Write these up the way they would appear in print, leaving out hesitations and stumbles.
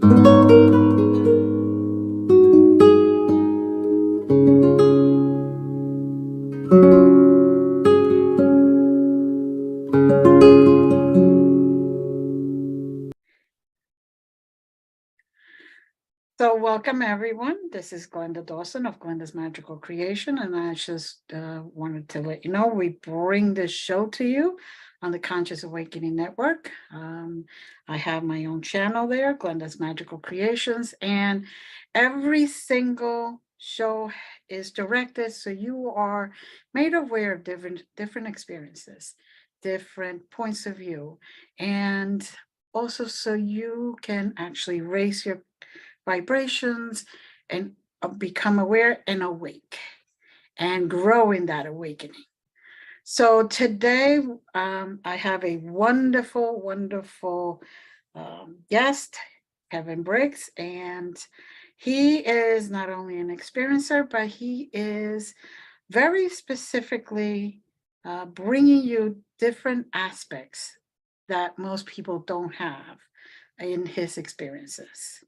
So welcome everyone. This is Glenda Dawson of Glenda's Magical Creation, and I just wanted to let you know we bring this show to you on the Conscious Awakening Network. I have my own channel there, Glenda's Magical Creations, and every single show is directed so you are made aware of different experiences, different points of view, and also so you can actually raise your vibrations and become aware and awake and grow in that awakening. So today I have a wonderful guest, Kevin Briggs, and he is not only an experiencer, but he is very specifically bringing you different aspects that most people don't have in his experiences.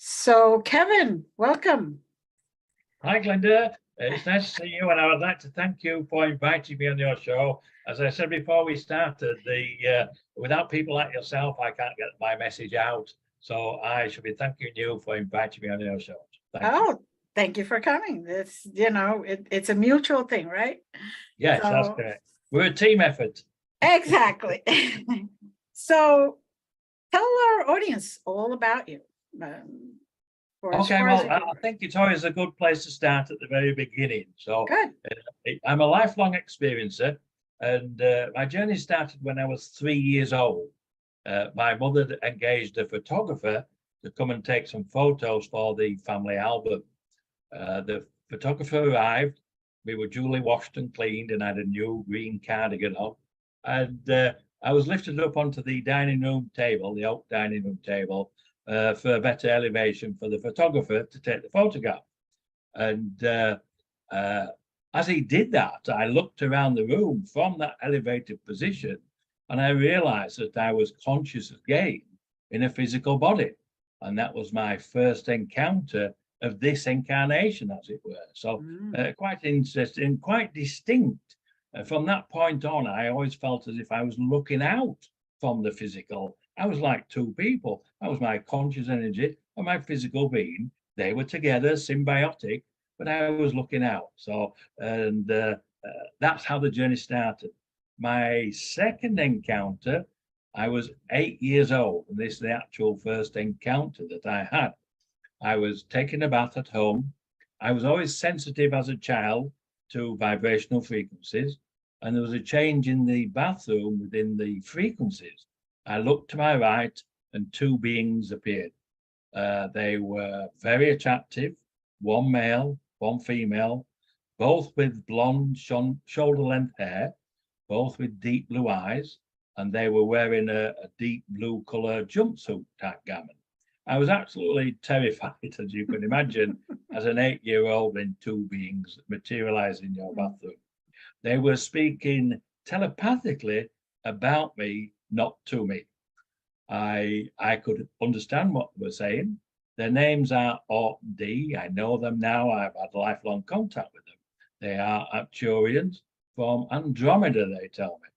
So, Kevin, welcome. Hi, Glenda. It's nice to see you, and I would like to thank you for inviting me on your show. As I said before we started, without people like yourself, I can't get my message out. So I should be thanking you for inviting me on your show. Thank you. Thank you for coming. It's a mutual thing, right? Yes, that's correct. We're a team effort. Exactly. So tell our audience all about you. Okay, well, I think it's always a good place to start at the very beginning. So I'm a lifelong experiencer, and my journey started when I was 3 years old. My mother engaged a photographer to come and take some photos for the family album. The photographer arrived, we were duly washed and cleaned, and I had a new green cardigan on. And I was lifted up onto the dining room table, the oak dining room table, for a better elevation for the photographer to take the photograph. And as he did that, I looked around the room from that elevated position, and I realized that I was conscious again in a physical body. And that was my first encounter of this incarnation, as it were. So quite interesting, quite distinct. From that point on, I always felt as if I was looking out from the physical. I was like two people. That was my conscious energy and my physical being. They were together, symbiotic, but I was looking out. So, and that's how the journey started. My second encounter, I was 8 years old. And this is the actual first encounter that I had. I was taking a bath at home. I was always sensitive as a child to vibrational frequencies, and there was a change in the bathroom within the frequencies. I looked to my right, and two beings appeared. They were very attractive, one male, one female, both with blonde shoulder-length hair, both with deep blue eyes, and they were wearing a deep blue color jumpsuit type garment. I was absolutely terrified, as you can imagine, as an 8-year-old in two beings materialize in your bathroom. They were speaking telepathically about me, not to me. I could understand what they were saying. Their names are Ort and D. I know them now. I've had lifelong contact with them. They are Arcturians from Andromeda, they tell me.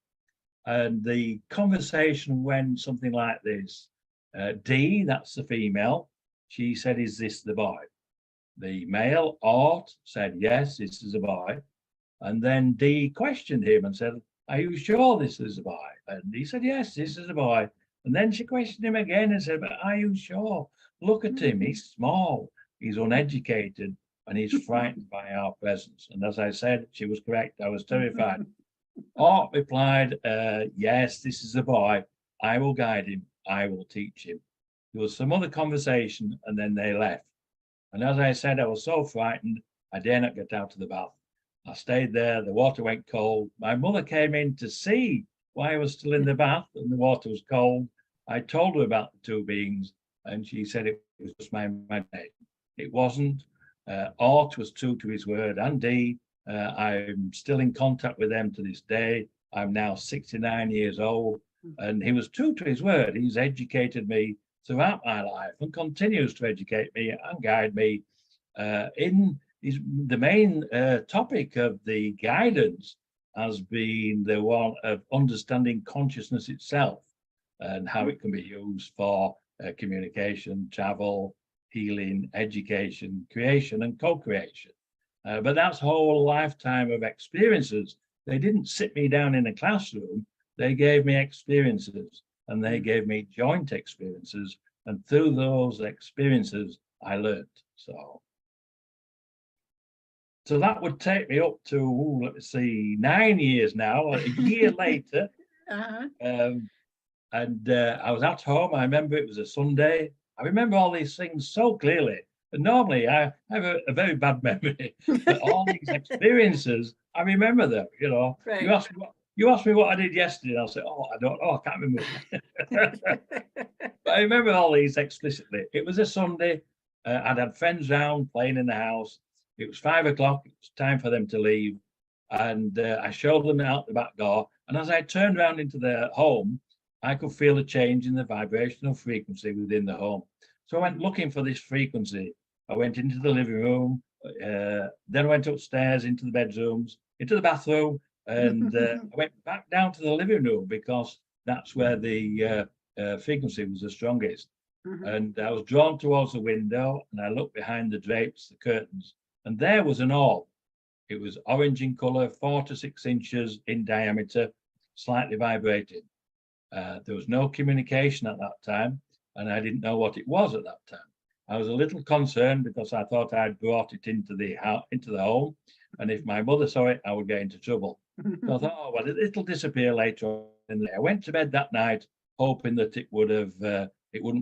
And the conversation went something like this. D, that's the female. She said, "Is this the boy?" The male, Ort, said, "Yes, this is a boy." And then D questioned him and said, "Are you sure this is a boy?" And he said, "Yes, this is a boy." And then she questioned him again and said, "But are you sure? Look at him, he's small, he's uneducated, and he's frightened by our presence." And as I said, she was correct. I was terrified. Ort replied, "Yes, this is a boy. I will guide him. I will teach him." There was some other conversation, and then they left. And as I said, I was so frightened, I dare not get out of the bath. I stayed there. The water went cold. My mother came in to see why I was still in the bath, and the water was cold. I told her about the two beings, and she said it was just my imagination. It wasn't. Ort was true to his word, and D. I'm still in contact with them to this day. I'm now 69 years old, and he was true to his word. He's educated me throughout my life and continues to educate me and guide me in the main topic of the guidance has been the one of understanding consciousness itself and how it can be used for communication, travel, healing, education, creation, and co-creation. But that's a whole lifetime of experiences. They didn't sit me down in a classroom. They gave me experiences, and they gave me joint experiences. And through those experiences, I learned. So that would take me up to, let's see, 9 years now, a year later. And I was at home. I remember it was a Sunday. I remember all these things so clearly. And normally I have a very bad memory, but all these experiences, I remember them, you know. Right. You asked me what I did yesterday, and I'll say, oh, I don't know, I can't remember. But I remember all these explicitly. It was a Sunday. I'd had friends round playing in the house. It was 5 o'clock. It was time for them to leave. And I showed them out the back door. And as I turned around into their home, I could feel a change in the vibrational frequency within the home. So I went looking for this frequency. I went into the living room, then I went upstairs into the bedrooms, into the bathroom, and I went back down to the living room because that's where the frequency was the strongest. And I was drawn towards the window, and I looked behind the drapes, the curtains, and there was an orb. It was orange in color, 4 to 6 inches in diameter, slightly vibrating. There was no communication at that time, and I didn't know what it was at that time. I was a little concerned because I thought I'd brought it into the home, and if my mother saw it, I would get into trouble. So I thought, oh, well, it'll disappear later on in the day. I went to bed that night, hoping that it wouldn't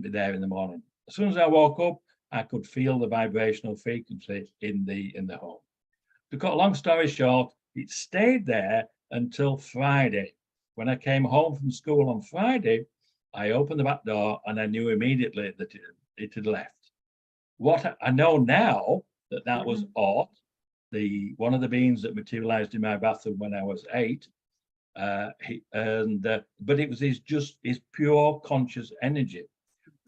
be there in the morning. As soon as I woke up, I could feel the vibrational frequency in the home. To cut a long story short, it stayed there until Friday. When I came home from school on Friday, I opened the back door and I knew immediately that it had left. What I know now that was Ort, one of the beings that materialized in my bathroom when I was 8. But it was his pure conscious energy.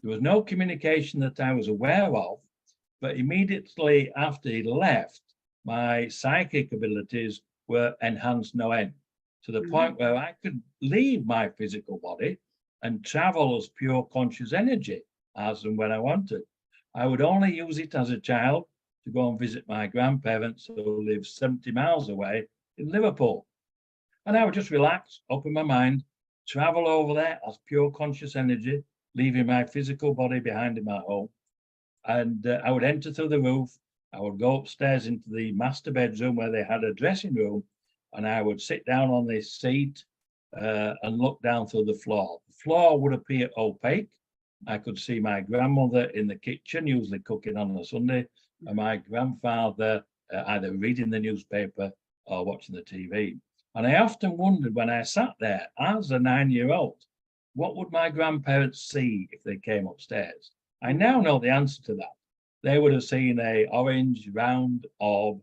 There was no communication that I was aware of, but immediately after he left, my psychic abilities were enhanced no end, to the point where I could leave my physical body and travel as pure conscious energy as and when I wanted. I would only use it as a child to go and visit my grandparents who live 70 miles away in Liverpool. And I would just relax, open my mind, travel over there as pure conscious energy, leaving my physical body behind in my home. And I would enter through the roof. I would go upstairs into the master bedroom where they had a dressing room, and I would sit down on this seat and look down through the floor. The floor would appear opaque. I could see my grandmother in the kitchen, usually cooking on a Sunday, and my grandfather either reading the newspaper or watching the TV. And I often wondered when I sat there as a 9-year-old, what would my grandparents see if they came upstairs? I now know the answer to that. They would have seen a orange round orb,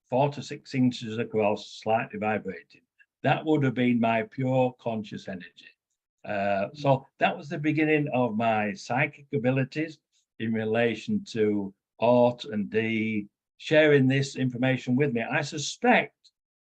4 to 6 inches across, slightly vibrating. That would have been my pure conscious energy. So that was the beginning of my psychic abilities in relation to Ort and Dee sharing this information with me. I suspect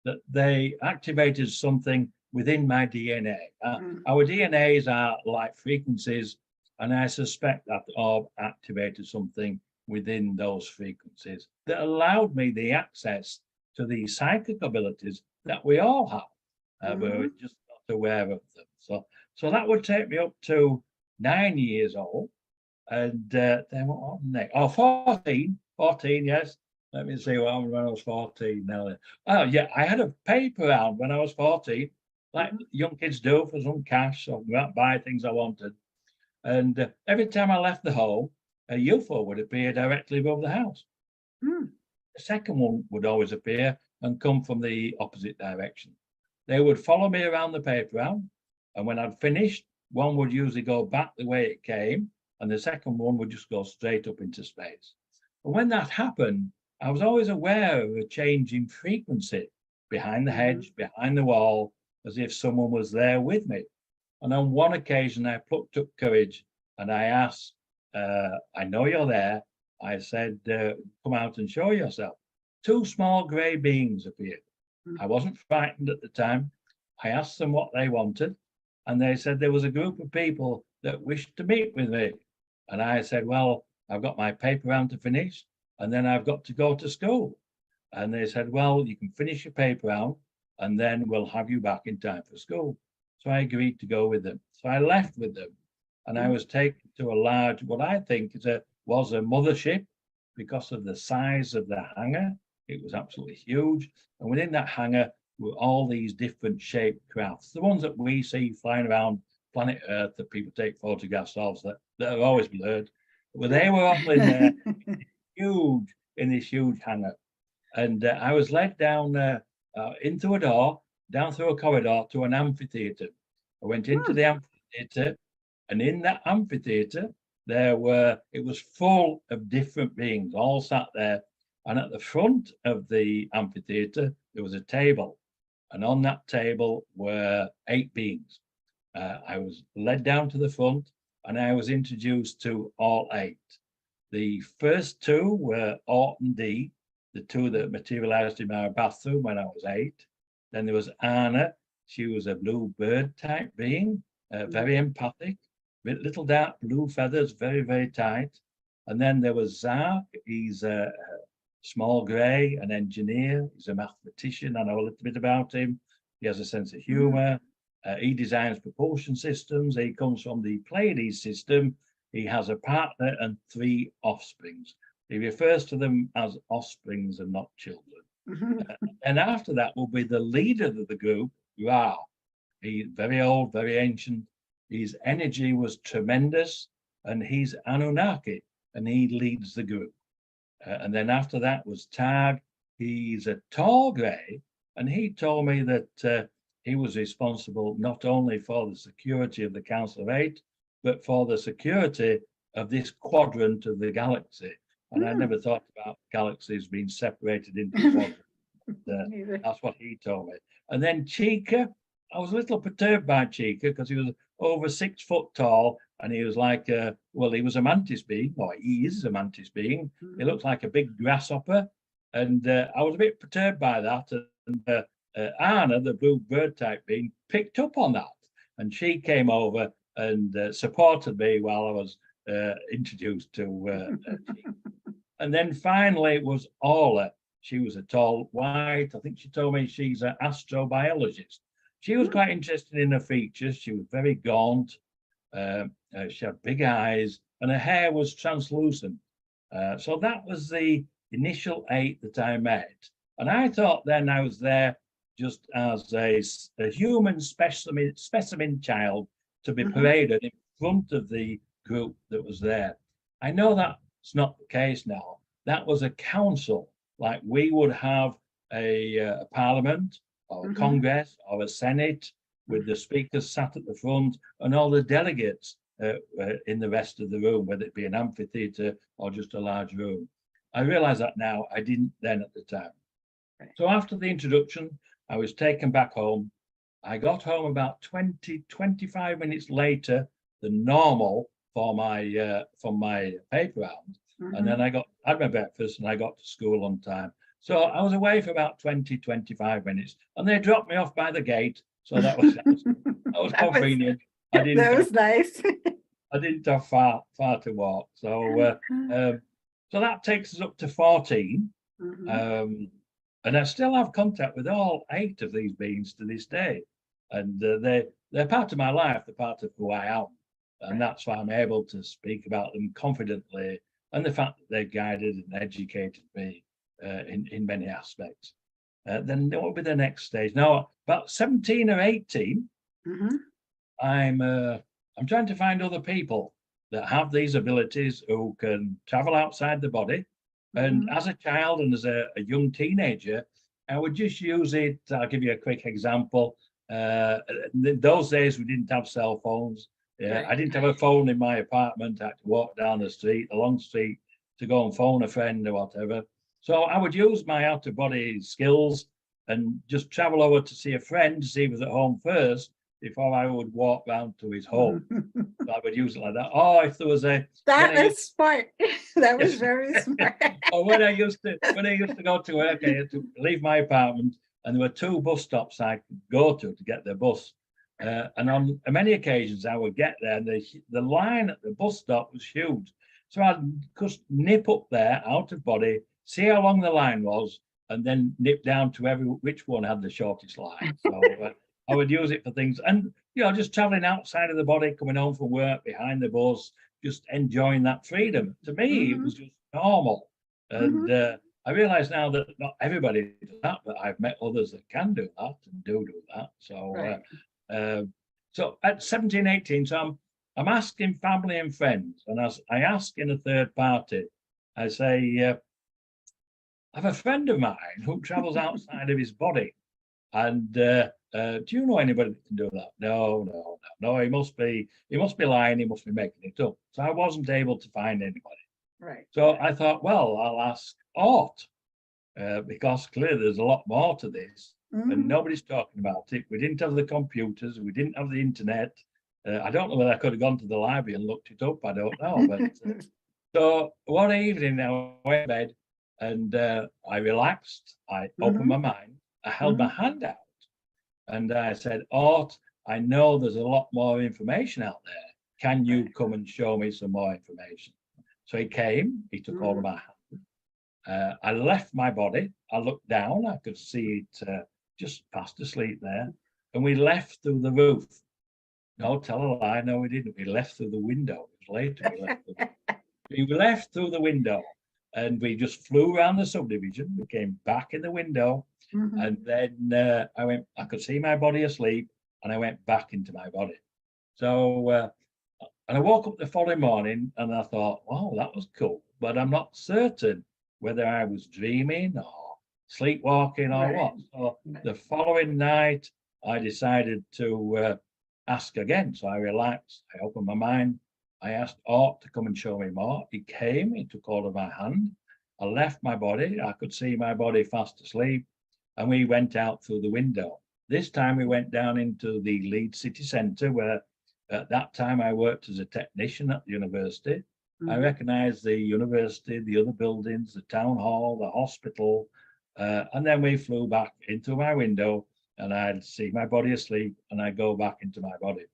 that they activated something within my DNA. Our DNAs are like frequencies, and I suspect that orb activated something within those frequencies that allowed me the access to the psychic abilities that we all have. We're just not aware of them. So that would take me up to 9 years old. And then what next? Oh, 14, yes. Let me see what happened when I was 14 now. Oh, yeah, I had a paper round when I was 14, like young kids do, for some cash, so I could buy things I wanted. And every time I left the home, a UFO would appear directly above the house. The second one would always appear and come from the opposite direction. They would follow me around the paper round, and when I'd finished, one would usually go back the way it came, and the second one would just go straight up into space. But when that happened, I was always aware of a change in frequency behind the hedge, behind the wall, as if someone was there with me. And on one occasion, I plucked up courage and I asked I know you're there. I said, come out and show yourself. Two small grey beings appeared. I wasn't frightened at the time. I asked them what they wanted, and they said there was a group of people that wished to meet with me. And I said, well, I've got my paper round to finish, and then I've got to go to school. And they said, well, you can finish your paper round, and then we'll have you back in time for school. So I agreed to go with them. So I left with them, and I was taken to a large, what I think was a mothership because of the size of the hangar. It was absolutely huge. And within that hangar were all these different shaped crafts, the ones that we see flying around planet Earth that people take photographs of that are always blurred. Well, they were all in there, in this huge hangar. And I was led down into a door, down through a corridor to an amphitheater. I went into the amphitheater, and in that amphitheater, it was full of different beings, all sat there. And at the front of the amphitheater, there was a table. And on that table were 8 beings. I was led down to the front, and I was introduced to all 8. The first 2 were Orton D, the 2 that materialized in my bathroom when I was 8. Then there was Anna. She was a blue bird type being, very empathic, with little dark blue feathers, very, very tight. And then there was Zark. He's a small grey, an engineer. He's a mathematician. I know a little bit about him. He has a sense of humor. He designs propulsion systems. He comes from the Pleiades system. He has a partner and 3 offsprings. He refers to them as offsprings and not children. And after that will be the leader of the group, Ra. He's very old, very ancient. His energy was tremendous, and he's Anunnaki, and he leads the group. And then after that was Tag. He's a tall grey, and he told me that he was responsible not only for the security of the Council of 8, but for the security of this quadrant of the galaxy. And I never thought about galaxies being separated into quadrants. That's what he told me. And then Chica, I was a little perturbed by Chica because he was over 6 foot tall, and he was like, he was a mantis being, or he is a mantis being. He looked like a big grasshopper, and I was a bit perturbed by that. And Anna, the blue bird type being, picked up on that, and she came over and supported me while I was introduced to Chica. And then finally it was Orla. She was a tall white. I think she told me she's an astrobiologist. She was quite interested in her features. She was very gaunt. She had big eyes, and her hair was translucent. So that was the initial 8 that I met. And I thought then I was there just as a human specimen child to be paraded in front of the group that was there. I know that's not the case now. That was a council, like we would have a parliament or a congress or a senate with the speakers sat at the front and all the delegates in the rest of the room, whether it be an amphitheater or just a large room. I realize that now. I didn't then at the time. Right. So after the introduction, I was taken back home. I got home about 25 minutes later than normal for my from my paper round. And then I had my breakfast and I got to school on time. So I was away for about 25 minutes, and they dropped me off by the gate. So that was convenient. That was nice. I didn't have far to walk. So so that takes us up to 14. And I still have contact with all 8 of these beings to this day. And they're part of my life, they're part of who I am. And that's why I'm able to speak about them confidently, and the fact that they've guided and educated me in many aspects. Then what will be the next stage? Now, about 17 or 18, I'm trying to find other people that have these abilities who can travel outside the body. And as a child and as a young teenager, I would just use it. I'll give you a quick example. In those days, we didn't have cell phones. I didn't have a phone in my apartment. I had to walk down the street, a long street, to go and phone a friend or whatever. So I would use my out-of-body skills and just travel over to see a friend to see if he was at home first, before I would walk round to his home. So I would use it like that. Oh, if there was a smart. That was very smart. Or when I used to go to work, I had to leave my apartment, and there were 2 bus stops I could go to get the bus. And on many occasions, I would get there, and the line at the bus stop was huge. So I'd just nip up there, out of body, see how long the line was, and then nip down to which one had the shortest line. So I would use it for things. And, just traveling outside of the body, coming home from work, behind the bus, just enjoying that freedom. To me, it was just normal. And I realize now that not everybody does that, but I've met others that can do that and do that. So, right. So at 17, 18, so I'm asking family and friends, and as I ask in a third party, I say, I have a friend of mine who travels outside of his body, and do you know anybody that can do that? No. He must be lying. He must be making it up. So I wasn't able to find anybody. Right. So I thought, well, I'll ask Art, because clearly there's a lot more to this, and nobody's talking about it. We didn't have the computers. We didn't have the internet. I don't know whether I could have gone to the library and looked it up. I don't know. But so one evening I went to bed, and I relaxed. I opened my mind. I held my hand out, and I said, Art, I know there's a lot more information out there. Can you come and show me some more information? So he came. He took hold of my hand. I left my body. I looked down. I could see it just fast asleep there. And we left through the roof. No, tell a lie. No, we didn't. We left through the window. It was later. We left through the window, and we just flew around the subdivision. We came back in the window, and then I could see my body asleep, and I went back into my body. So, and I woke up the following morning, and I thought, wow, that was cool. But I'm not certain whether I was dreaming or sleepwalking or what. So the following night, I decided to ask again. So I relaxed. I opened my mind. I asked Art to come and show me more. He came. He took hold of my hand. I left my body. I could see my body fast asleep. And we went out through the window. This time we went down into the Leeds city centre, where at that time I worked as a technician at the university. I recognized the university, the other buildings, the town hall, the hospital. And then we flew back into my window, and I'd see my body asleep, and I'd go back into my body.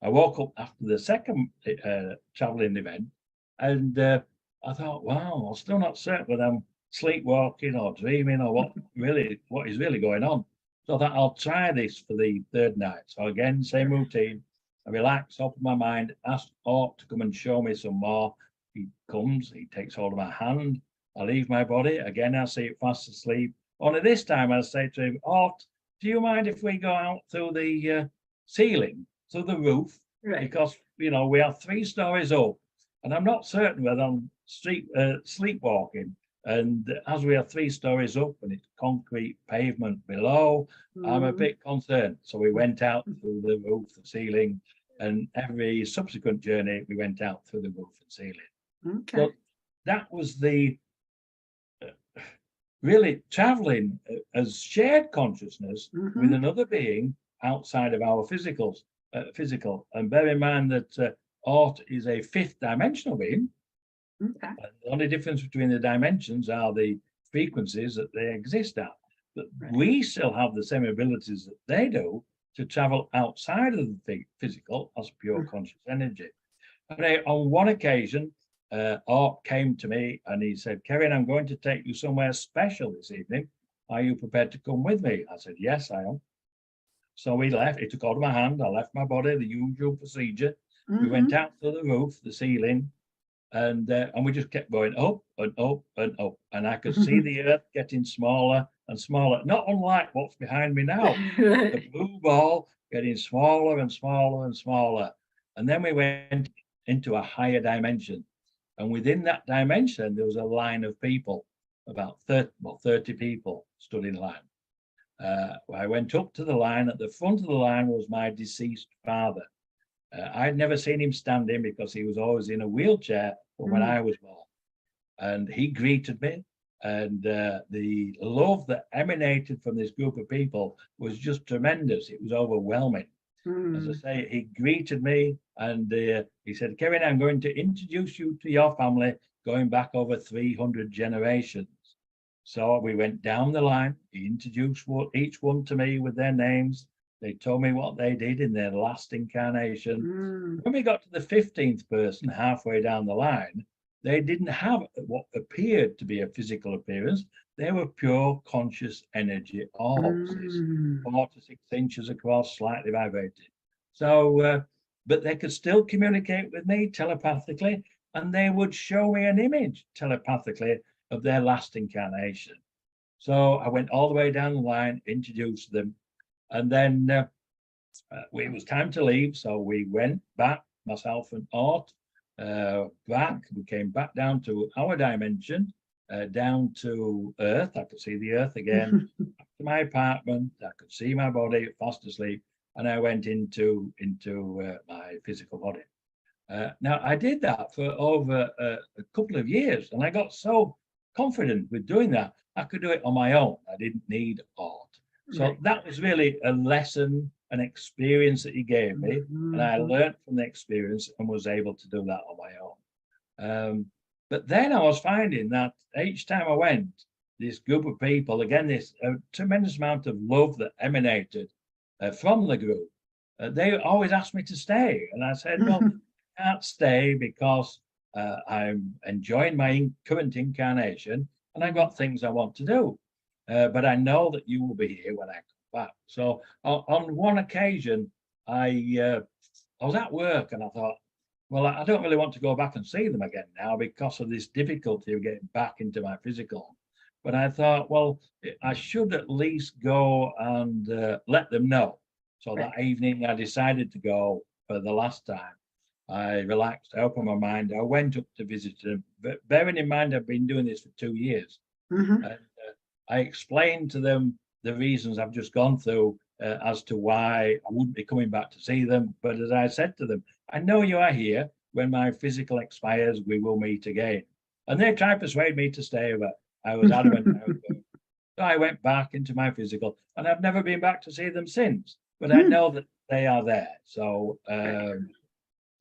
I woke up after the second traveling event, and I thought, wow, I'm still not certain whether I'm sleepwalking or dreaming or what is really going on. So I thought I'll try this for the third night. So again, same routine. I relax, open my mind, ask Art to come and show me some more. He comes, he takes hold of my hand. I leave my body. Again, I see it fast asleep. Only this time I say to him, Art, do you mind if we go out through the ceiling, through the roof? Right. Because, we are 3 stories up, and I'm not certain whether I'm sleepwalking. And as we are 3 stories up and it's concrete pavement below, I'm a bit concerned. So we went out through the roof, the ceiling, and every subsequent journey, we went out through the roof and ceiling. Okay. So that was the really traveling as shared consciousness with another being outside of our physical. And bear in mind that Art is a 5th dimensional being. Okay. The only difference between the dimensions are the frequencies that they exist at. But we still have the same abilities that they do to travel outside of the physical as pure conscious energy. And on one occasion, Art came to me and he said, Kevin, I'm going to take you somewhere special this evening. Are you prepared to come with me? I said, yes, I am. So we left. He took hold of my hand. I left my body, the usual procedure. We went out to the roof, the ceiling, and we just kept going up and up and up. And I could see the earth getting smaller and smaller, not unlike what's behind me now. The blue ball getting smaller and smaller and smaller. And then we went into a higher dimension. And within that dimension, there was a line of people, about 30 people stood in line. I went up to the line. At the front of the line was my deceased father. I'd never seen him standing because he was always in a wheelchair from when I was born. And he greeted me. And the love that emanated from this group of people was just tremendous. It was overwhelming. As I say, he greeted me and he said, Kevin, I'm going to introduce you to your family going back over 300 generations. So we went down the line. He introduced each one to me with their names. They told me what they did in their last incarnation. When we got to the 15th person halfway down the line, they didn't have what appeared to be a physical appearance. They were pure conscious energy orbs, 4 to 6 inches across, slightly vibrated. So, but they could still communicate with me telepathically, and they would show me an image telepathically of their last incarnation. So I went all the way down the line, introduced them, and then it was time to leave. So we went back, myself and Art, back. We came back down to our dimension, down to Earth. I could see the Earth again. Back to my apartment. I could see my body, fast asleep, and I went into my physical body. Now I did that for over a couple of years, and I got so confident with doing that, I could do it on my own. I didn't need Art. So that was really a lesson, an experience that he gave me, and I learned from the experience and was able to do that on my own. But then I was finding that each time I went, this group of people, again, this tremendous amount of love that emanated from the group, they always asked me to stay. And I said, well, I can't stay because I'm enjoying my current incarnation and I've got things I want to do. But I know that you will be here when I come back. So on one occasion, I was at work and I thought, well, I don't really want to go back and see them again now because of this difficulty of getting back into my physical. But I thought, well, I should at least go and let them know. So that evening, I decided to go for the last time. I relaxed, I opened my mind. I went up to visit them, bearing in mind I've been doing this for 2 years. And I explained to them the reasons I've just gone through as to why I wouldn't be coming back to see them. But as I said to them, I know you are here. When my physical expires, we will meet again. And they tried to persuade me to stay, but I was adamant. So I went back into my physical, and I've never been back to see them since. But I know that they are there. So,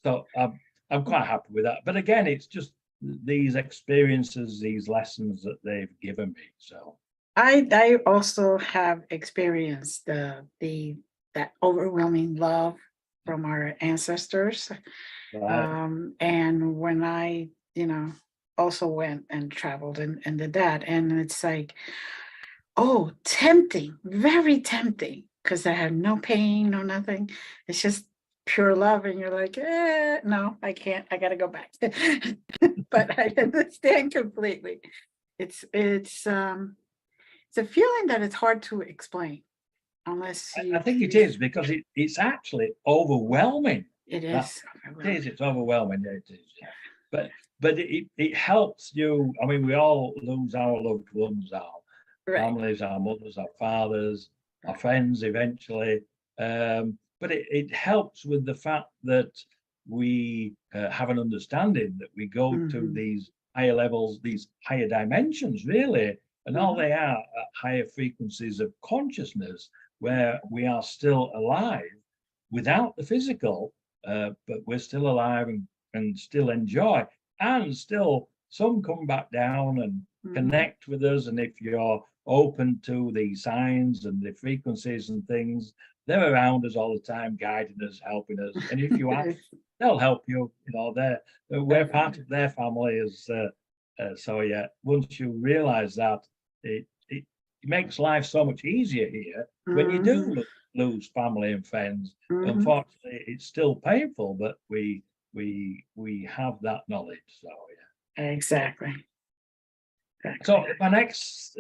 so I'm quite happy with that. But again, it's just these experiences, these lessons that they've given me. So I also have experienced that overwhelming love from our ancestors. And when I, also went and traveled and did that, and it's like, oh, tempting, very tempting, because I have no pain, no nothing. It's just pure love, and you're like, no, I can't. I got to go back. But I understand completely. It's a feeling that it's hard to explain unless you. I think it is because it's actually overwhelming. It is. It's overwhelming. It is. Yeah. But it helps you. I mean, we all lose our loved ones, our families, our mothers, our fathers, our friends eventually. But it helps with the fact that we have an understanding that we go to these higher levels, these higher dimensions, really. And all they are higher frequencies of consciousness where we are still alive without the physical, but we're still alive and still enjoy. And still, some come back down and connect with us. And if you're open to the signs and the frequencies and things, they're around us all the time, guiding us, helping us. And if you ask, they'll help you. We're part of their family. So yeah, once you realize that, it makes life so much easier here. When you do lose family and friends, unfortunately, it's still painful, but we have that knowledge. So yeah, exactly. So my next,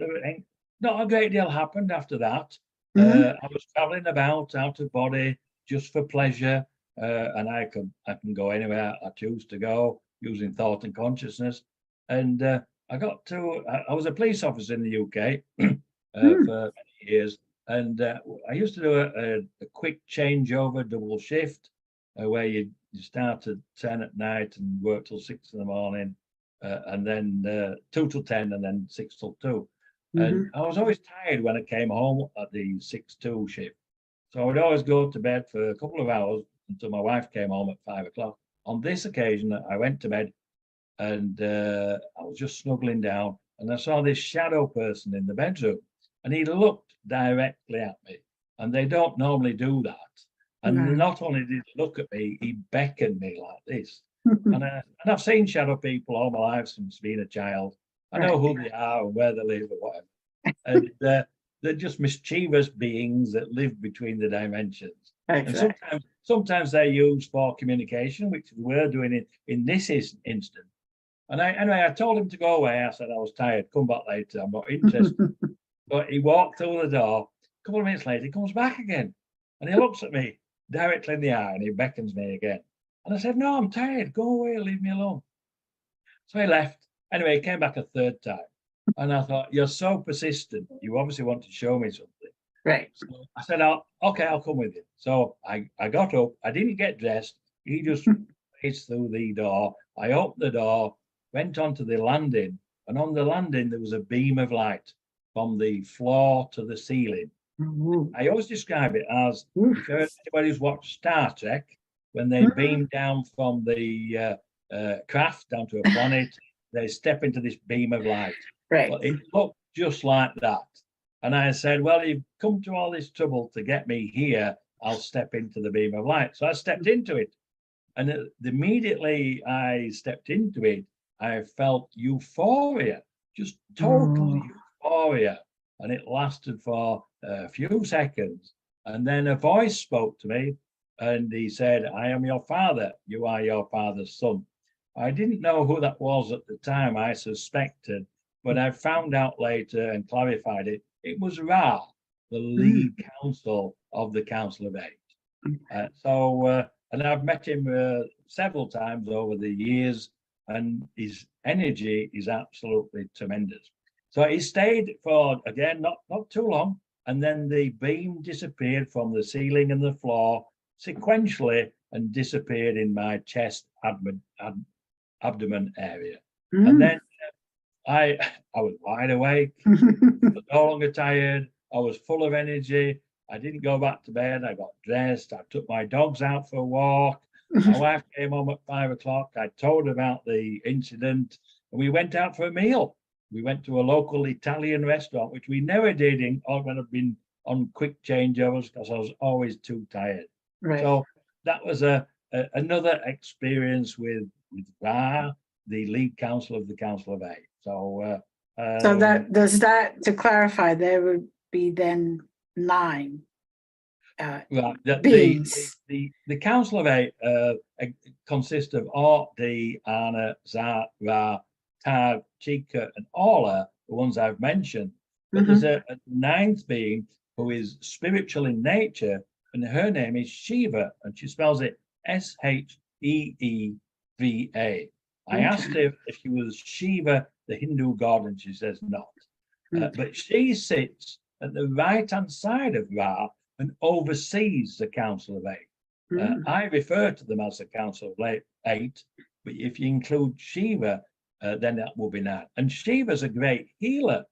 not a great deal happened after that. I was traveling about out of body just for pleasure, and I can go anywhere I choose to go using thought and consciousness. And I was a police officer in the UK for many years, and I used to do a quick changeover double shift where you start at 10 at night and work till 6 in the morning, and then 2 till 10, and then 6 till 2. And I was always tired when I came home at the 6-2 shift. So I would always go to bed for a couple of hours until my wife came home at 5 o'clock. On this occasion, I went to bed and I was just snuggling down, and I saw this shadow person in the bedroom, and he looked directly at me, and they don't normally do that. And not only did he look at me, he beckoned me like this. And I've seen shadow people all my life since being a child. I know who they are and where they live or whatever. And they're just mischievous beings that live between the dimensions. Exactly. And sometimes they're used for communication, which we're doing in this instance. And I told him to go away. I said I was tired. Come back later. I'm not interested. But he walked through the door. A couple of minutes later, he comes back again, and he looks at me directly in the eye, and he beckons me again. And I said, "No, I'm tired. Go away. Leave me alone." So he left. Anyway, he came back a third time, and I thought, "You're so persistent. You obviously want to show me something." Right. So I said, "Okay, I'll come with you." So I got up. I didn't get dressed. He just paced through the door. I opened the door, went onto the landing, and on the landing there was a beam of light from the floor to the ceiling. I always describe it as, if anybody's watched Star Trek, when they beam down from the craft down to a planet, they step into this beam of light. Right. Well, it looked just like that. And I said, "Well, you've come to all this trouble to get me here. I'll step into the beam of light." So I stepped into it. And immediately I stepped into it, I felt euphoria, just total euphoria. And it lasted for a few seconds. And then a voice spoke to me, and he said, "I am your father. You are your father's son." I didn't know who that was at the time. I suspected, but I found out later and clarified it. It was Ra, the lead counsel of the Council of Eight. And I've met him several times over the years, and his energy is absolutely tremendous. So he stayed for, again, not too long, and then the beam disappeared from the ceiling and the floor sequentially and disappeared in my chest, abdomen area. And then I was wide awake, I was no longer tired, I was full of energy. I didn't go back to bed. I got dressed. I took my dogs out for a walk. My wife came home at 5 o'clock. I told her about the incident, and we went out for a meal. We went to a local Italian restaurant, which we never did when I've been on quick changeovers because I was always too tired. Right. So that was another experience with Ra, the lead counsel of the Council of Eight. So that does that, to clarify, there would be then 9 beings. The Council of Eight consists of Or, Di, Ana, Za, Ra, Tag, Chika, and Ola, the ones I've mentioned. But there's a 9th being who is spiritual in nature, and her name is Shiva, and she spells it Sheeva. I asked her if she was Shiva, the Hindu god, and she says not. But she sits at the right-hand side of Ra and oversees the Council of Eight. I refer to them as the Council of Eight, but if you include Shiva, then that will be 9. And Shiva's a great healer.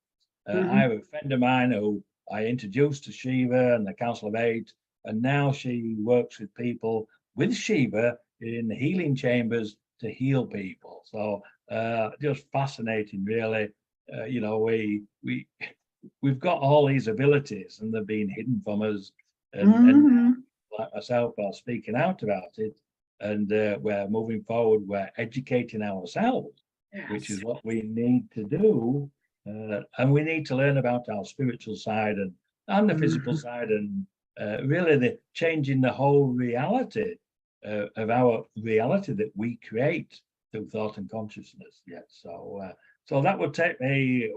I have a friend of mine who I introduced to Shiva and the Council of Eight, and now she works with people with Shiva in the healing chambers to heal people. So just fascinating, really. We've got all these abilities, and they're being hidden from us. And like myself are speaking out about it, and we're moving forward. We're educating ourselves, which is what we need to do. And we need to learn about our spiritual side and the physical side, and really the changing the whole reality of our reality that we create through thought and consciousness. So that would take me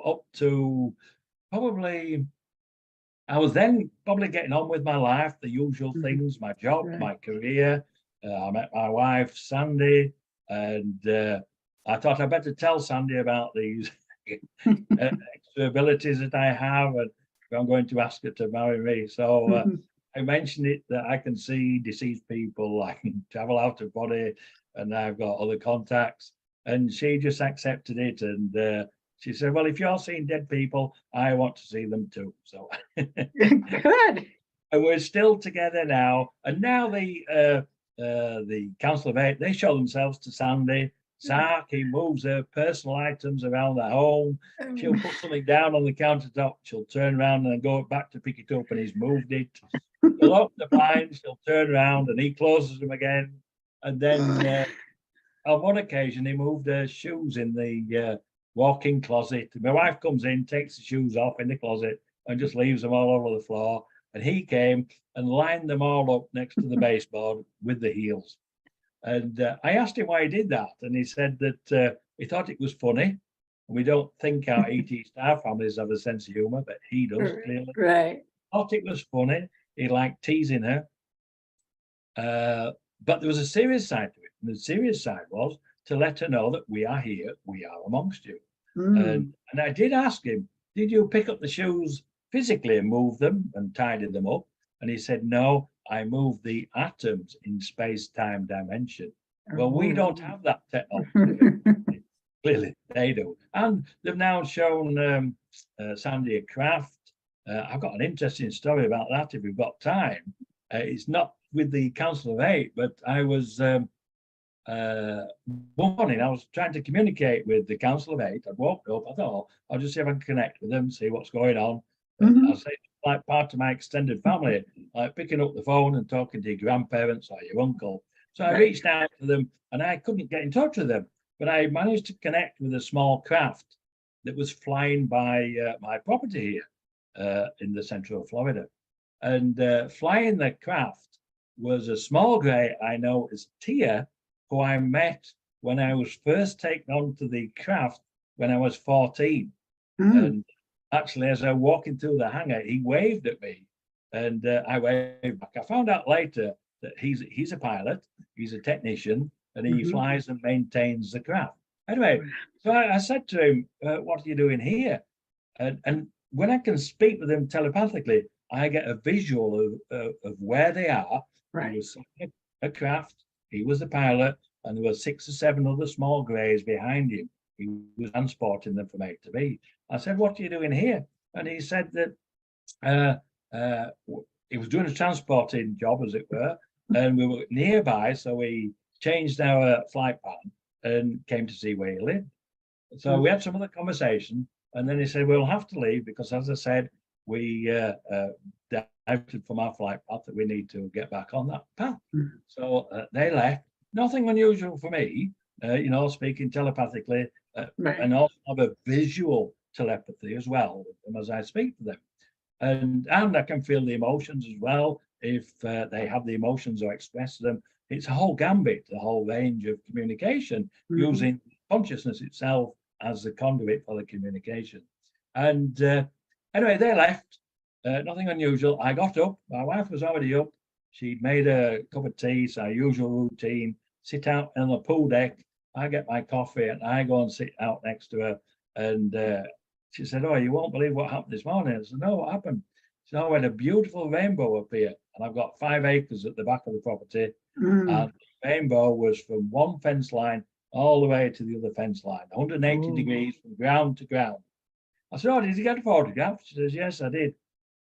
up to probably, I was then probably getting on with my life, the usual things, my job, my career. I met my wife, Sandy, and I thought I'd better tell Sandy about these extra abilities that I have, and I'm going to ask her to marry me. So I mentioned it that I can see deceased people, I can travel out of body, and I've got other contacts. And she just accepted it, and she said, "Well, if you're seeing dead people, I want to see them too." So good. And we're still together now. And now the Council of Eight, they show themselves to Sandy. Sark, he moves her personal items around the home. She'll put something down on the countertop. She'll turn around and go back to pick it up, and he's moved it. She'll open the blinds. She'll turn around, and he closes them again. And then on one occasion, he moved her shoes in the walk-in closet. My wife comes in, takes the shoes off in the closet, and just leaves them all over the floor. And he came and lined them all up next to the baseboard with the heels. And I asked him why he did that. And he said that he thought it was funny. We don't think our ET star families have a sense of humor, but he does, clearly. Right. Thought it was funny. He liked teasing her. But there was a serious side to it. And the serious side was to let her know that we are here, we are amongst you. And I did ask him, did you pick up the shoes physically and move them and tidy them up? And he said, no, I moved the atoms in space-time dimension. Well, we don't have that technology. Clearly, they do. And they've now shown Sandy a craft. I've got an interesting story about that if we've got time. It's not with the Council of Eight, but I was one morning, I was trying to communicate with the Council of Eight. I'd woke up, I thought, I'll just see if I can connect with them, see what's going on. I'll say, like part of my extended family, like picking up the phone and talking to your grandparents or your uncle. So I reached out to them and I couldn't get in touch with them, but I managed to connect with a small craft that was flying by my property here in the central Florida. And flying the craft was a small grey I know as Tia, who I met when I was first taken onto the craft when I was 14. And actually, as I was walking through the hangar, he waved at me and I waved back. I found out later that he's a pilot, he's a technician, and he flies and maintains the craft. Anyway, so I said to him, what are you doing here? And when I can speak with them telepathically, I get a visual of where they are. Right. There was a craft, he was the pilot, and there were 6 or 7 other small greys behind him. He was transporting them from A to B. I said, what are you doing here? And he said that he was doing a transporting job, as it were, and we were nearby, so we changed our flight pattern and came to see where he lived. So we had some other conversation, and then he said, we'll have to leave because, as I said, we diverted from our flight path that we need to get back on that path. So they left. Nothing unusual for me, speaking telepathically, and also have a visual telepathy as well with them as I speak to them. And I can feel the emotions as well if they have the emotions or express them. It's a whole gambit, a whole range of communication using consciousness itself as the conduit for the communication. And anyway, they left. Nothing unusual. I got up. My wife was already up. She'd made a cup of tea, it's our usual routine. Sit out on the pool deck. I get my coffee and I go and sit out next to her. And she said, oh, you won't believe what happened this morning. I said, no, what happened? She said, oh, we had a beautiful rainbow up here. And I've got 5 acres at the back of the property. And the rainbow was from one fence line all the way to the other fence line, 180 degrees from ground to ground. I said, oh, did you get a photograph? She says, yes, I did.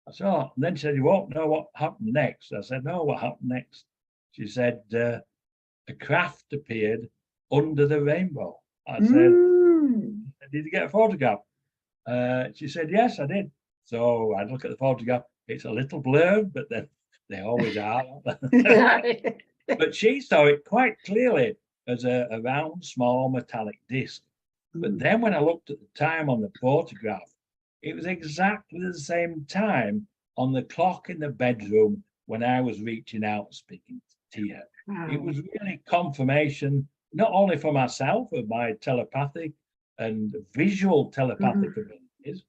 I said, oh, and then she said, you won't know what happened next. I said, no, what happened next? She said, a craft appeared under the rainbow. I said, did you get a photograph? She said, yes, I did. So I look at the photograph. It's a little blurred, but then they always are. But she saw it quite clearly as a round, small metallic disc. But then when I looked at the time on the photograph, it was exactly the same time on the clock in the bedroom when I was reaching out speaking to Tia. It was really confirmation, not only for myself of my telepathic and visual telepathic abilities,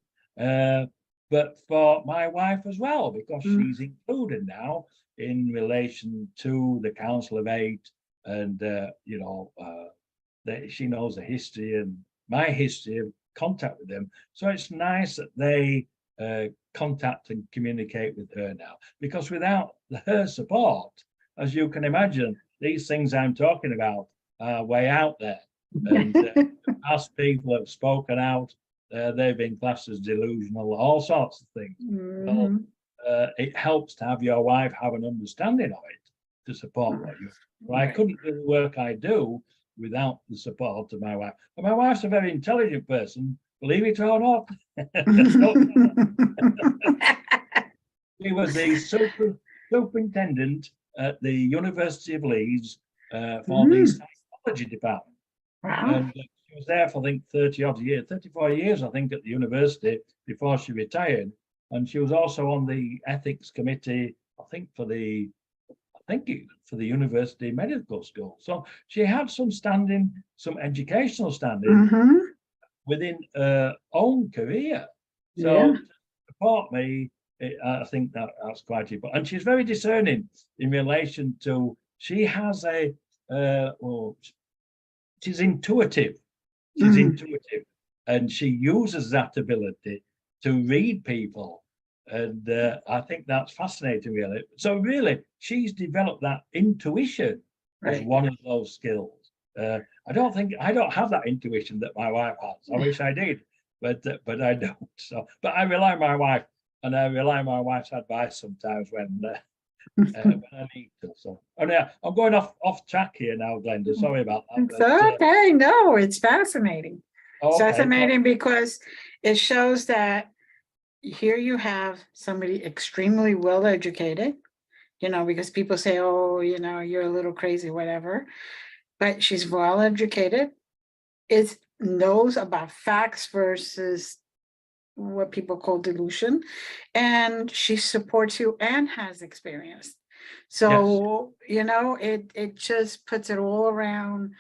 but for my wife as well, because she's included now in relation to the Council of Eight, and she knows the history and my history of contact with them. So it's nice that they contact and communicate with her now, because without her support, as you can imagine, these things I'm talking about are way out there. And as people have spoken out, they've been classed as delusional, all sorts of things. So it helps to have your wife have an understanding of it to support what you. Well, I couldn't do the work I do without the support of my wife. And my wife's a very intelligent person, believe it or not. She was the superintendent at the University of Leeds for the psychology department. Wow. And she was there for, I think, 34 years, I think, at the university before she retired. And she was also on the ethics committee, I think, for the University Medical School. So she had some standing, some educational standing within her own career. So to support me, I think that's quite important. And she's very discerning in relation to, she has she's intuitive. She's intuitive, and she uses that ability to read people. And I think that's fascinating, really. So really, she's developed that intuition as one of those skills. I don't have that intuition that my wife has. I wish I did, but I don't. So, but I rely on my wife, and I rely on my wife's advice sometimes when I need to. So, I'm going off track here now, Glenda. Sorry about that. It's okay. No, it's fascinating. It's fascinating because it shows that here you have somebody extremely well educated, because people say, oh, you're a little crazy, whatever. But she's well educated, knows about facts versus what people call delusion, and she supports you and has experience. So, it just puts it all around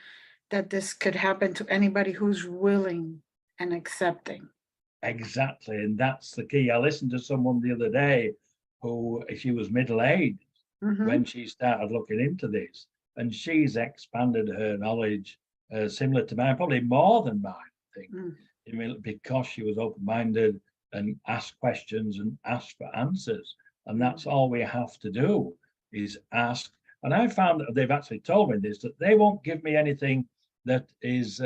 that this could happen to anybody who's willing and accepting. Exactly, and that's the key. I listened to someone the other day who, she was middle-aged when she started looking into this, and she's expanded her knowledge similar to mine, probably more than mine, I think, because she was open-minded and asked questions and asked for answers. And that's all we have to do is ask. And I found that they've actually told me this, that they won't give me anything that is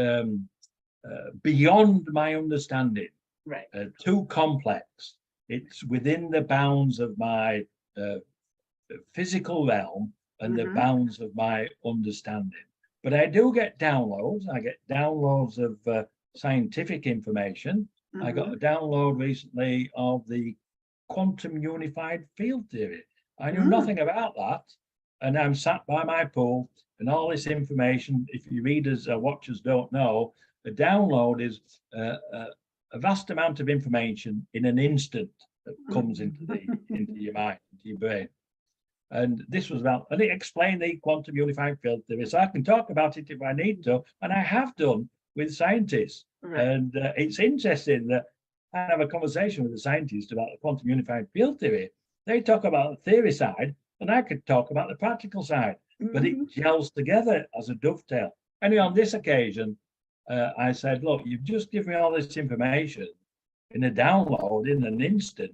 beyond my understanding. Right. Too complex. It's within the bounds of my physical realm and the bounds of my understanding. But I do get downloads. I get downloads of scientific information. I got a download recently of the quantum unified field theory. I knew nothing about that. And I'm sat by my pool, and all this information, if you readers or watchers don't know, a download is a vast amount of information in an instant that comes into your mind, into your brain. And this was about, and it explained the quantum unified field theory. So I can talk about it if I need to, and I have done with scientists. And it's interesting that I have a conversation with a scientist about the quantum unified field theory. They talk about the theory side, and I could talk about the practical side, but it gels together as a dovetail. Anyway, on this occasion, I said, look, you've just given me all this information in a download in an instant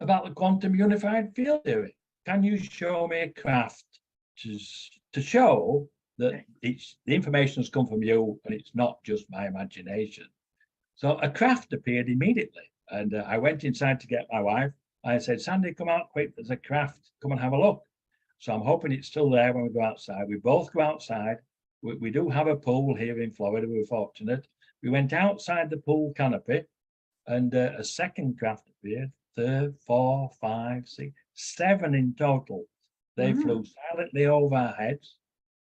about the quantum unified field theory. Can you show me a craft to show that the information has come from you and it's not just my imagination? So a craft appeared immediately, and I went inside to get my wife. I said, Sandy, come out quick, there's a craft, come and have a look. So I'm hoping it's still there when we go outside. We both go outside. We do have a pool here in Florida, we're fortunate. We went outside the pool canopy, and a second craft appeared, 3, 4, 5, 6, 7 in total. They flew silently over our heads,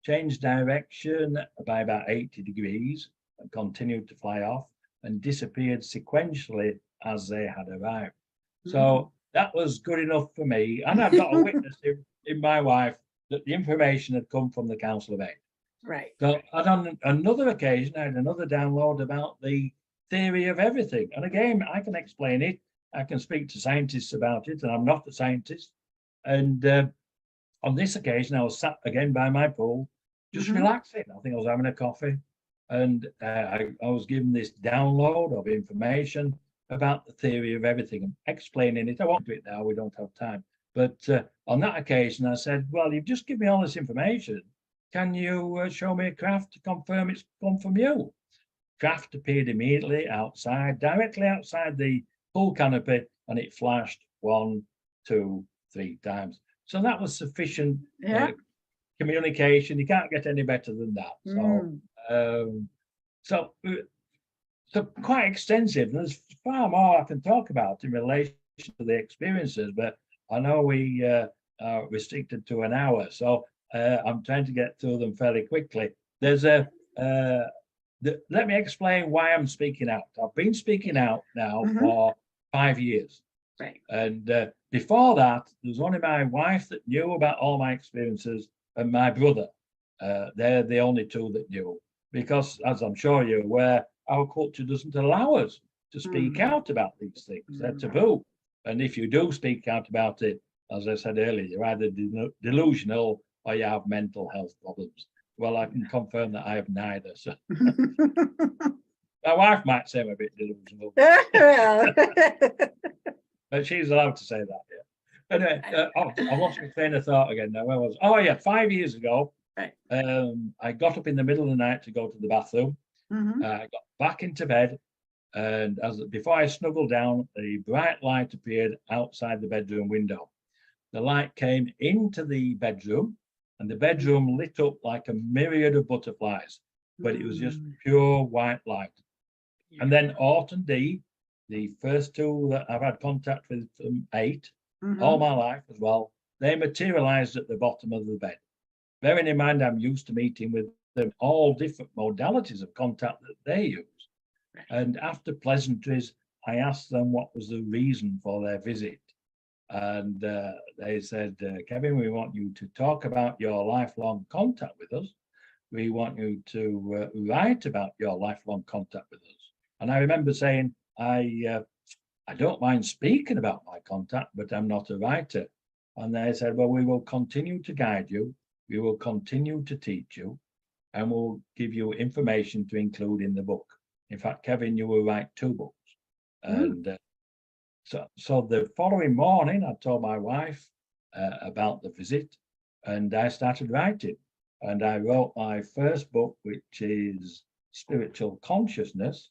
changed direction by about 80 degrees, and continued to fly off, and disappeared sequentially as they had arrived. So that was good enough for me. And I've got a witness in my wife that the information had come from the Council of Eight. Right. So on another occasion, I had another download about the theory of everything. And again, I can explain it. I can speak to scientists about it, and I'm not a scientist. And on this occasion, I was sat again by my pool, just relaxing. I think I was having a coffee. And I was given this download of information about the theory of everything and explaining it. I won't do it now, we don't have time. But on that occasion, I said, well, you've just given me all this information. Can you show me a craft to confirm it's come from you? Craft appeared immediately outside, directly outside the pool canopy, and it flashed 1, 2, 3 times. So that was sufficient communication. You can't get any better than that. So quite extensive. There's far more I can talk about in relation to the experiences, but I know we are restricted to an hour, so I'm trying to get through them fairly quickly. There's let me explain why I'm speaking out. I've been speaking out now for 5 years. Right. And before that, there was only my wife that knew about all my experiences and my brother. They're the only two that knew, because, as I'm sure you're aware, our culture doesn't allow us to speak out about these things. They're taboo. And if you do speak out about it, as I said earlier, you're either delusional or you have mental health problems. Well, I can confirm that I have neither. So my wife might say I'm a bit delusional. But she's allowed to say that, yeah. Anyway, I lost my train of thought again now. Where was? Oh, yeah, 5 years ago, I got up in the middle of the night to go to the bathroom. I got back into bed, and before I snuggled down, a bright light appeared outside the bedroom window. The light came into the bedroom, and the bedroom lit up like a myriad of butterflies, but it was just pure white light. And then Orton D, the first two that I've had contact with from 8, all my life as well, they materialized at the bottom of the bed. Bearing in mind, I'm used to meeting with them, all different modalities of contact that they use. And after pleasantries, I asked them what was the reason for their visit. And they said, Kevin, we want you to talk about your lifelong contact with us. We want you to write about your lifelong contact with us. And I remember saying, I don't mind speaking about my contact, but I'm not a writer. And they said, well, we will continue to guide you. We will continue to teach you, and we'll give you information to include in the book. In fact, Kevin, you will write 2 books. And so the following morning, I told my wife about the visit, and I started writing. And I wrote my first book, which is Spiritual Consciousness,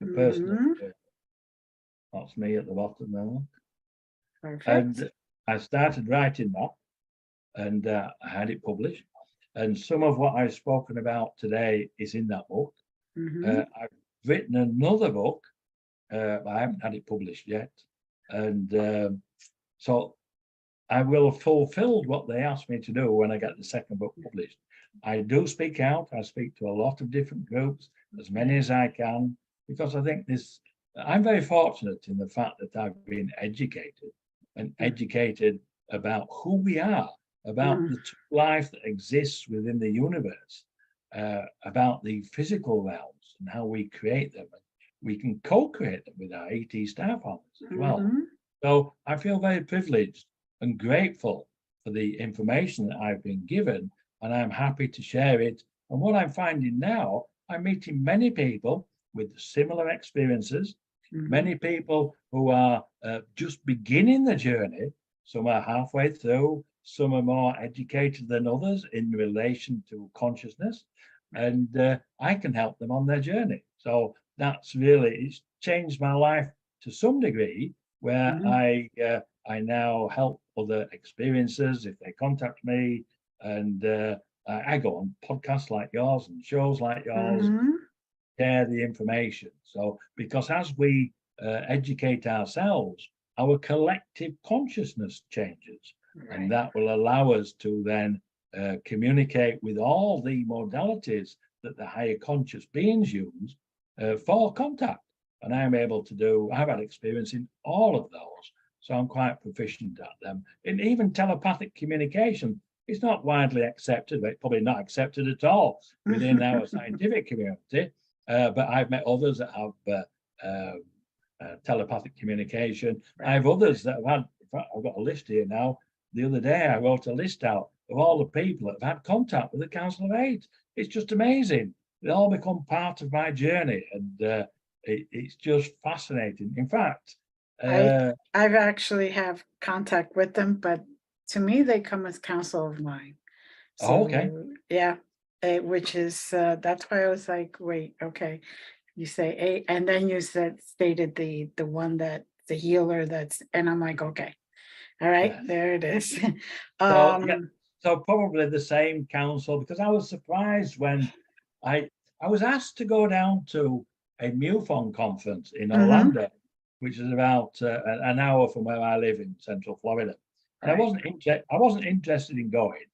the personal. That's me at the bottom now. Perfect. And I started writing that, and I had it published. And some of what I've spoken about today is in that book. I've written another book, but I haven't had it published yet. And so I will have fulfilled what they asked me to do when I get the second book published. I do speak out. I speak to a lot of different groups, as many as I can, because I think I'm very fortunate in the fact that I've been educated about who we are, about the life that exists within the universe, about the physical realms and how we create them. We can co-create them with our ET star partners as well. So I feel very privileged and grateful for the information that I've been given, and I'm happy to share it. And what I'm finding now, I'm meeting many people with similar experiences, many people who are just beginning the journey. Some are halfway through, some are more educated than others in relation to consciousness, and I can help them on their journey. So that's it's changed my life to some degree, where I now help other experiencers if they contact me, and I go on podcasts like yours and shows like yours, share the information. So because as we educate ourselves, our collective consciousness changes, and that will allow us to then communicate with all the modalities that the higher conscious beings use for contact. And I'm able to I've had experience in all of those, so I'm quite proficient at them. And even telepathic communication is not widely accepted, but probably not accepted at all within our scientific community. But I've met others that have telepathic communication. I have others that have had, in fact, I've got a list here now. The other day, I wrote a list out of all the people that have had contact with the Council of 8. It's just amazing. They all become part of my journey, and it's just fascinating. In fact, I've actually have contact with them, but to me, they come as counsel of mine. So, okay. Yeah, which is, that's why I was like, wait, okay. You say 8, and then you stated the one that the healer and I'm like, okay, all right, yes. There it is. So probably the same council, because I was surprised when I was asked to go down to a MUFON conference in Orlando, which is about an hour from where I live in Central Florida. And I wasn't interested in going,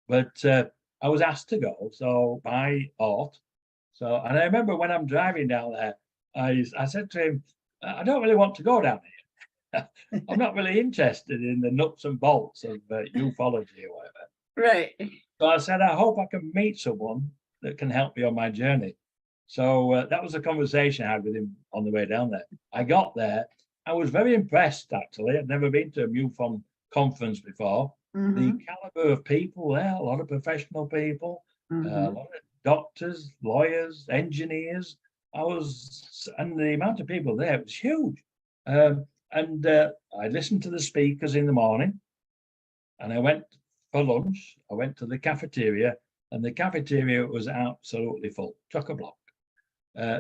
but I was asked to go, so by Art. So, and I remember when I'm driving down there, I said to him, I don't really want to go down here. I'm not really interested in the nuts and bolts of ufology or whatever. Right. So I said, I hope I can meet someone that can help me on my journey. So that was a conversation I had with him on the way down there. I got there. I was very impressed, actually. I'd never been to a MUFON conference before. The caliber of people there, a lot of professional people, a lot of doctors, lawyers, engineers. And the amount of people there was huge. I listened to the speakers in the morning, and I went for lunch. I went to the cafeteria, and the cafeteria was absolutely full, chock-a-block.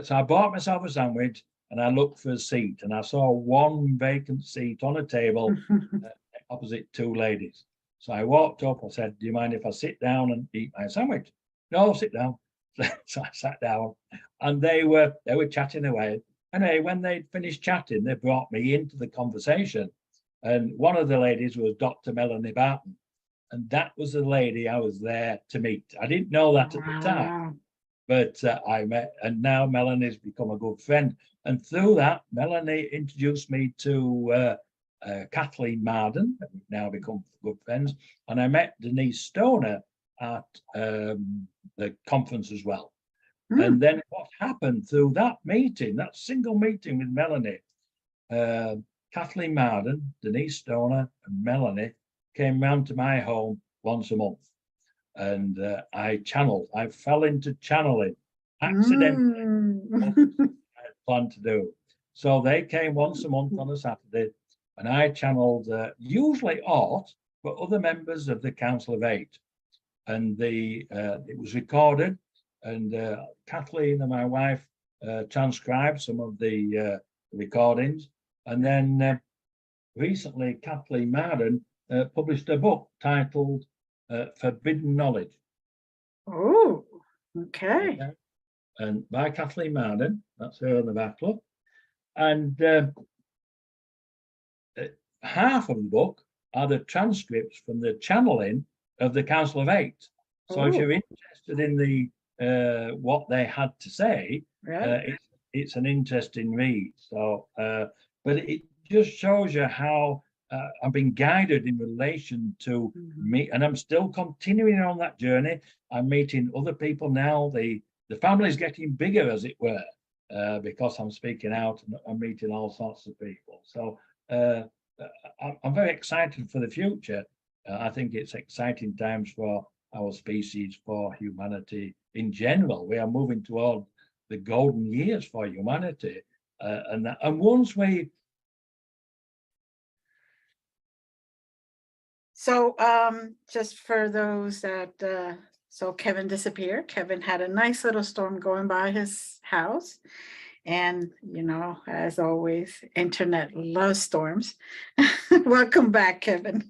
So I bought myself a sandwich, and I looked for a seat, and I saw one vacant seat on a table opposite two ladies. So I walked up. I said, "Do you mind if I sit down and eat my sandwich?" "No, sit down." So I sat down, and they were chatting away. Anyway, when they'd finished chatting, they brought me into the conversation, and one of the ladies was Dr. Melanie Barton, and that was the lady I was there to meet. I didn't know that at the time, but I met, and now Melanie's become a good friend. And through that, Melanie introduced me to Kathleen Marden, and we've now become good friends. And I met Denise Stoner at the conference as well. And then what happened through that meeting, that single meeting with Melanie, Kathleen Marden, Denise Stoner, and Melanie came round to my home once a month. And I fell into channeling accidentally. I had planned to do. So they came once a month on a Saturday, and I channeled usually Art, but other members of the Council of Eight. And it was recorded, and Kathleen and my wife transcribed some of the recordings. And then recently, Kathleen Marden published a book titled Forbidden Knowledge. Oh, okay. And by Kathleen Marden, that's her on the back, look. And half of the book are the transcripts from the channeling of the Council of Eight. So if you're interested in the what they had to say, it's an interesting read. So, but it just shows you how I've been guided in relation to me, and I'm still continuing on that journey. I'm meeting other people now. The family's getting bigger, as it were, because I'm speaking out and I'm meeting all sorts of people. So I'm very excited for the future. I think it's exciting times for our species, for humanity in general. We are moving toward the golden years for humanity, and once we. So, just for those that, so Kevin disappeared. Kevin had a nice little storm going by his house. And, as always, internet loves storms. Welcome back, Kevin.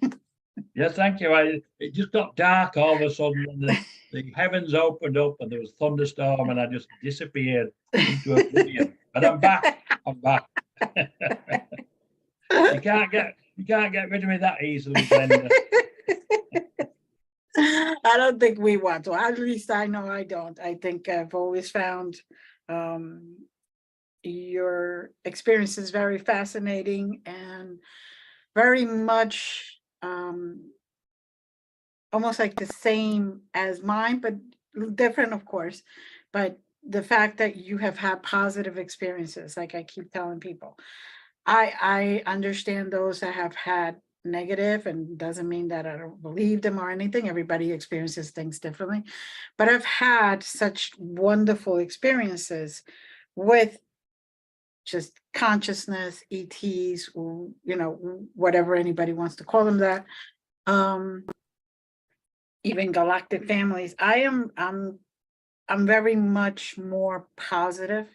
Yes, thank you. It just got dark all of a sudden, and the heavens opened up, and there was thunderstorm, and I just disappeared into oblivion. But I'm back. I'm back. You can't get rid of me that easily, Glenda. I don't think we want to. At least I know I don't. I think I've always found your experience is very fascinating and very much almost like the same as mine, but different, of course. But the fact that you have had positive experiences, like I keep telling people, I understand those that have had negative, and doesn't mean that I don't believe them or anything. Everybody experiences things differently, but I've had such wonderful experiences with just consciousness, ETs, whatever anybody wants to call them that, even galactic families. I'm very much more positive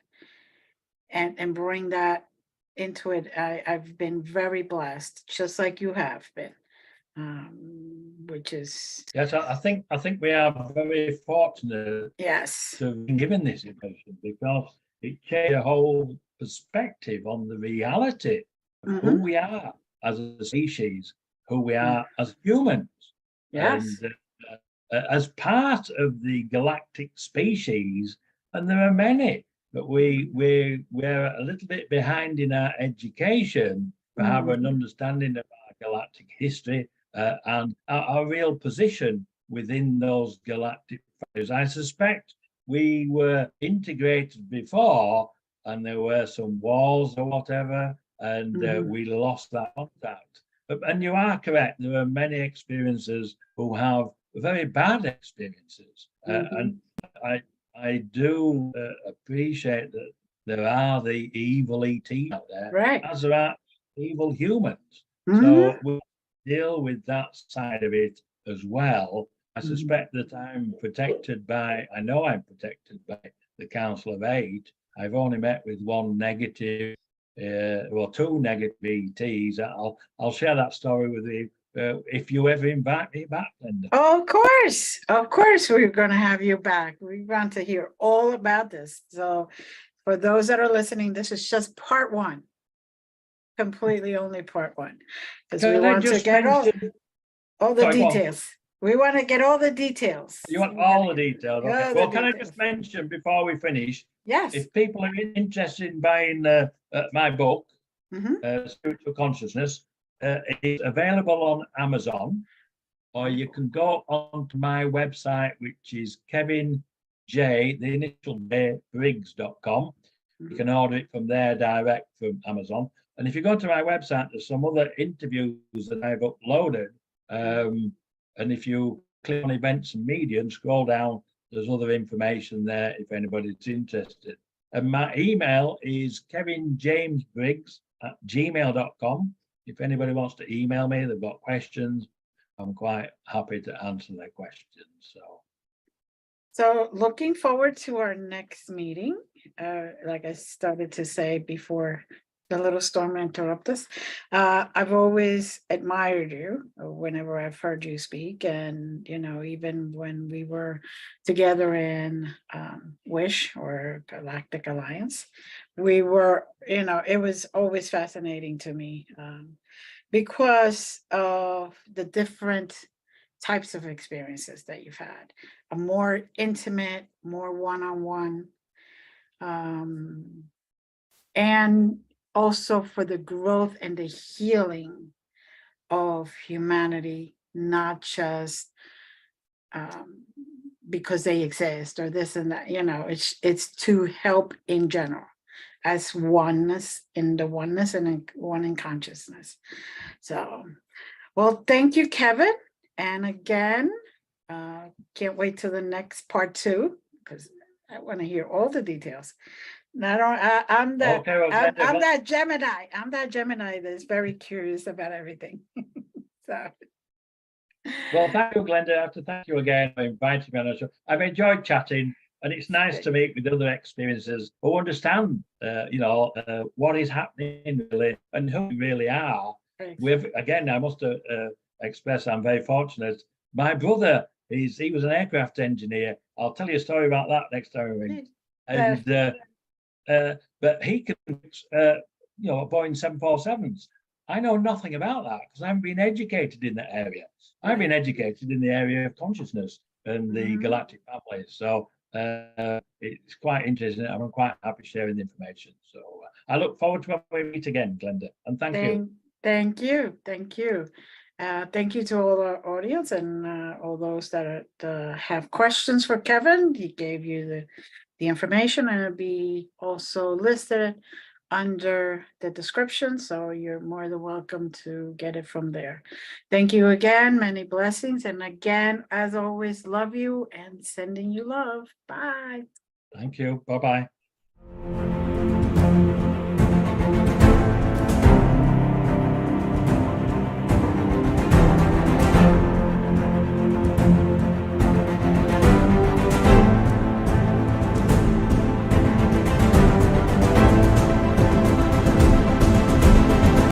and bring that into it. I've been very blessed, just like you have been, which is yes. I think we are very fortunate. Yes, to be given this information because it changed the whole perspective on the reality of who we are as a species, who we are as humans, yes, and as part of the galactic species. And there are many, but we're a little bit behind in our education to have an understanding of our galactic history and our real position within those galactic families. I suspect we were integrated before, and there were some wars or whatever, and we lost that contact. And you are correct. There are many experiencers who have very bad experiences, and I do appreciate that there are the evil ETs out there, right, as there are evil humans. So we'll deal with that side of it as well. I suspect that I'm protected by, I know I'm protected by the Council of Eight. I've only met with one negative, well, two negative ETs. I'll share that story with you if you ever invite me back, Glenda. Oh, of course, we're going to have you back. We want to hear all about this. So, for those that are listening, this is just part one, completely only part one, because we want to get all the details. We want to get all the details. You want all the details? Okay. Well, can I just mention before we finish? Yes. If people are interested in buying my book, Spiritual Consciousness, it's available on Amazon, or you can go onto my website, which is Kevin J, the initial J Briggs.com. You can order it from there direct from Amazon. And if you go to my website, there's some other interviews that I've uploaded. And if you click on events and media and scroll down, there's other information there if anybody's interested. And my email is kevinjamesbriggs@gmail.com. If anybody wants to email me, they've got questions, I'm quite happy to answer their questions. So looking forward to our next meeting. Like I started to say before the little storm interrupted us, I've always admired you whenever I've heard you speak, and even when we were together in WISH or Galactic Alliance, we were, it was always fascinating to me because of the different types of experiences that you've had, a more intimate, more one-on-one, and also for the growth and the healing of humanity, not just because they exist or this and that, it's to help in general as oneness in the oneness and in one in consciousness. So, well, thank you, Kevin. And again, can't wait till the next part 2, because I want to hear all the details. I'm that Gemini. I'm that Gemini that's very curious about everything. So. Well, thank you, Glenda. I have to thank you again for inviting me on the show. I've enjoyed chatting, and it's nice to meet with other experiences who understand, what is happening really and who we really are. Again, I must express I'm very fortunate. My brother, he was an aircraft engineer. I'll tell you a story about that next time we meet. And but he could, a Boeing 747s. I know nothing about that because I haven't been educated in that area. I've been educated in the area of consciousness and the galactic families. So it's quite interesting. I'm quite happy sharing the information. So I look forward to when we meet again, Glenda. And thank you. Thank you. Thank you. Thank you to all our audience and all those that have questions for Kevin. He gave you the information, and it'll be also listed under the description, so you're more than welcome to get it from there. Thank you again. Many blessings. And again, as always, love you and sending you love. Bye. Thank you. Bye-bye.